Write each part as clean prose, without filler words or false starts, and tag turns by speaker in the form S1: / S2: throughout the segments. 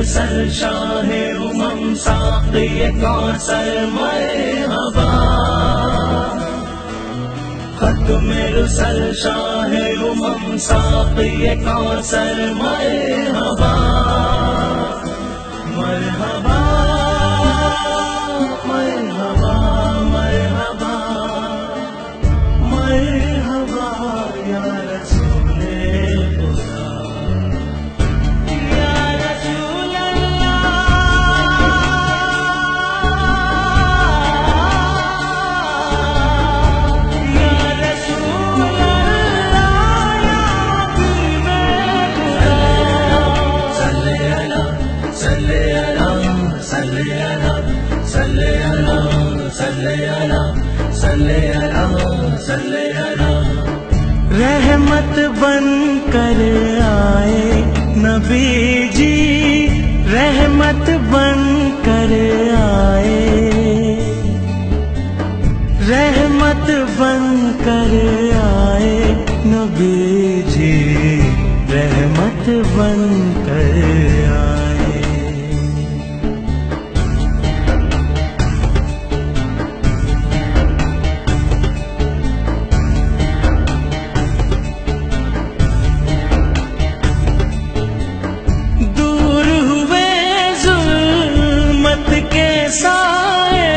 S1: شاہ ساقی کوثر مرحبا، ختم رسل شاہ ساقی کوثر مرحبا، مرحبا مرحبا مرحبا مرحبا یا رسول خدا، یا رسول اللہ، یا رسول اللہ، یا حبیب خدا، صلی اللہ صلی اللہ صلی اللہ صلی اللہ صلی اللہ صلی اللہ صلی اللہ، رحمت بن کر آئے نبی جی، رحمت بن کر آئے، رحمت بن کر آئے نبی جی، رحمت بن کر آئے۔ دور ہوئے ظلمت کے سائے،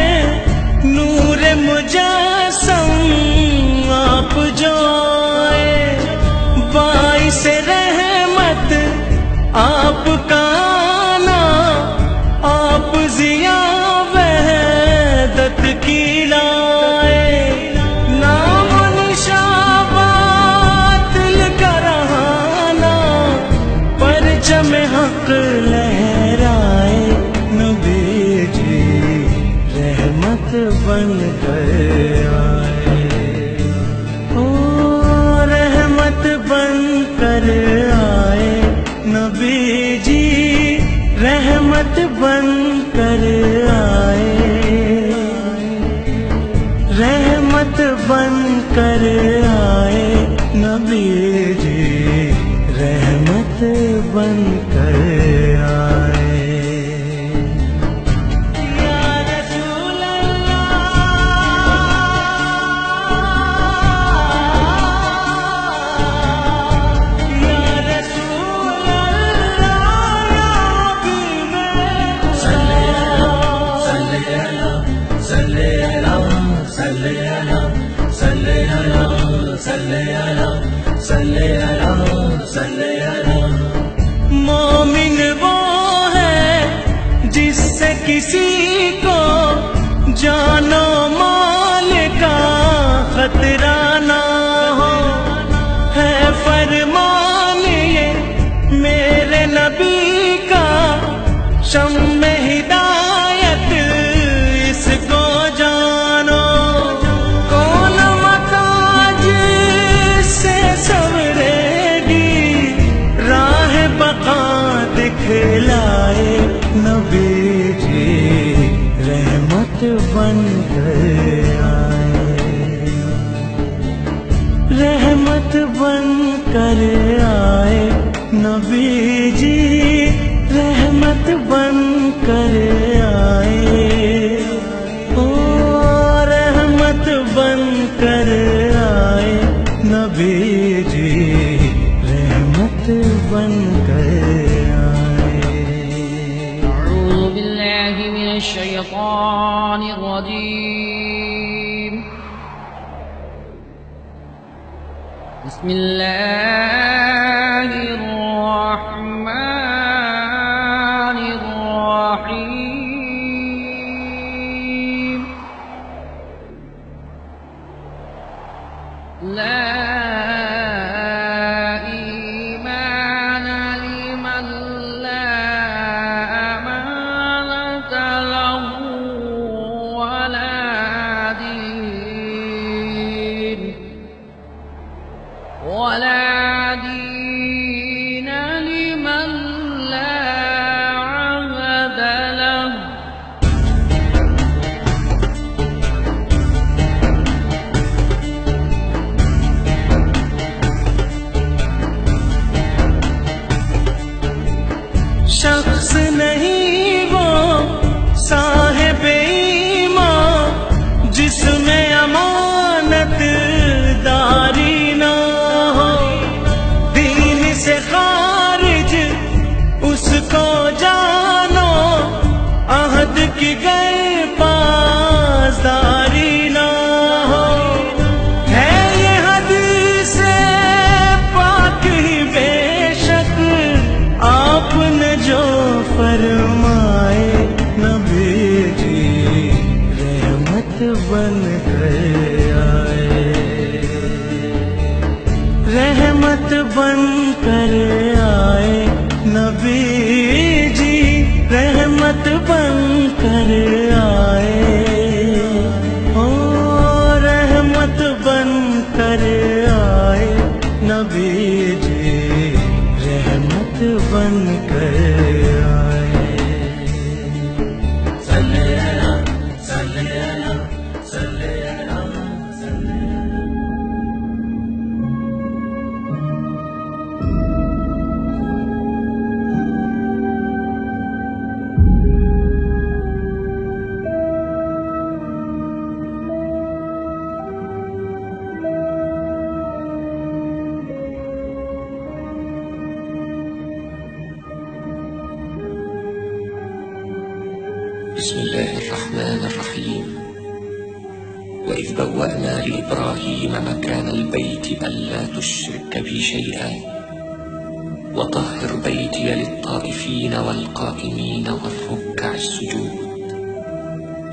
S1: نور مجسم آپ جو آئے، باعث رحمت آپ کا آنا، آپ ضیا وحدت کی لائے، نام و نشان باطل کا رہانا، پرچم حق لہرائے نبی جی، رحمت بن کر آئے، او رحمت بن کر آئے نبی جی، رحمت بن کر آئے، رحمت بن کر آئے نبی جی، رحمت بن کر آئے۔ یا رسول اللہ، یا رسول اللہ، یا حبیب خدا، صلی اللہ صلی اللہ صلی اللہ صلی اللہ صلی اللہ صلی اللہ صلی اللہ، مومن وہ ہے جس سے کسی کو جان و مال کا خطرہ نہ ہو، ہے فرمان یہ میرے نبی کا، شمع ہدایت اس کو جانو، کون محتاج سے سنورے گی، راہ بقا دکھلائے نبی جی، رحمت بن کر آئے، رحمت بن کر آئے نبی جی، رحمت بن کر آئے، او رحمت بن کر آئے نبی جی، رحمت بن کر آئے۔
S2: أعوذ بالله من الشيطان الرجيم، بسم الله الرحمن الرحيم، لا إيمان لمن لا أمانة له ولا دين، ولا
S1: شخص نہیں وہ صاحب ایمان جس میں امانت داری نہ ہو، دین سے خارج اس کو جانو، عہد کی گر پاسداری نہ ہو۔ ہے یہ حدیث پاک ہی بے شک آپ نے جو فرمائے، نبی جی رحمت بن کر آئے، رحمت بن کر آئے، نبی جی رحمت بن کر آئے، او رحمت بن کر آئے، نبی جی رحمت بن کر آئے۔ صلی اللہ صلی اللہ صلی اللہ صلی اللہ۔
S3: بسم الله الرحمن الرحيم. وإذ بوأنا لإبراهيم مكان البيت ألا تشرك بي شيئا وطهر بيتي للطائفين والقائمين والركع السجود.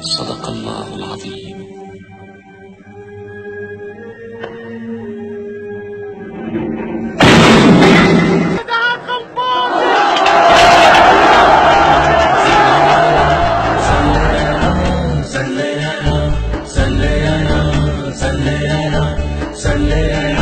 S3: صدق الله العظيم.
S1: صلی اللہ